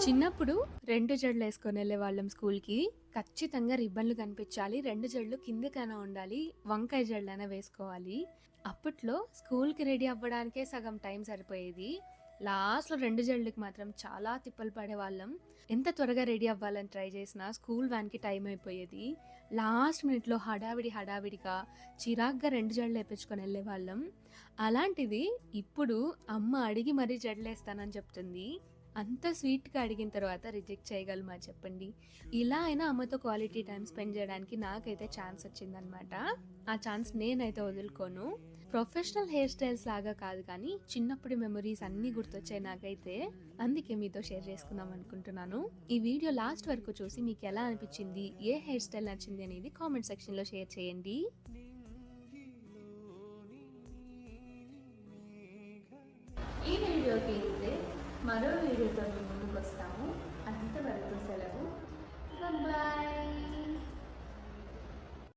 చిన్నప్పుడు 2 జడలేసుకొని ఎళ్ళేవాళ్ళం స్కూల్‌కి. ఖచ్చితంగా రిబ్బన్‌లు కనిపించాలి. 2 జడలు కిందకైనా ఉండాలి. వంకాయ జడలైనా వేసుకోవాలి. అప్పట్లో స్కూల్‌కి రెడీ అవ్వడానికే సగం టైం సరిపోయేది. లాస్ట్‌లో 2 జడలకి మాత్రం చాలా తిప్పలు పడేవాళ్ళం. ఎంత త్వరగా రెడీ అవ్వాలని ట్రై చేసినా స్కూల్ వ్యాన్‌కి టైం అయిపోయేది. లాస్ట్ మినిట్‌లో హడావిడిగా చిరాగ్గా 2 జడలు ఏపించుకొని ఎళ్ళేవాళ్ళం. అలాంటిది ఇప్పుడు అమ్మ అడిగి మరీ జడలేస్తానని చెప్తుంది. అంత స్వీట్‌గా అడిగిన తర్వాత రిజెక్ట్ చేయగలమా చెప్పండి? ఇలా అయినా అమ్మతో క్వాలిటీ టైమ్ స్పెండ్ చేయడానికి నాకైతే ఛాన్స్ వచ్చిందనమాట. ఆ ఛాన్స్ నేనైతే వదులుకోను. ప్రొఫెషనల్ హెయిర్ స్టైల్స్ లాగా కాదు కానీ, చిన్నప్పటి మెమోరీస్ అన్నీ గుర్తొచ్చాయి నాకైతే. అందుకే మీతో షేర్ చేసుకుందాం అనుకుంటున్నాను. ఈ వీడియో లాస్ట్ వరకు చూసి మీకెలా అనిపించింది? ఏ హెయిర్ స్టైల్ నచ్చింది అనేది కామెంట్ సెక్షన్‌లో షేర్ చేయండి. ఈ వీడియోకి అయితే మరో వీడియోతో మేము ముందుకు వస్తాము.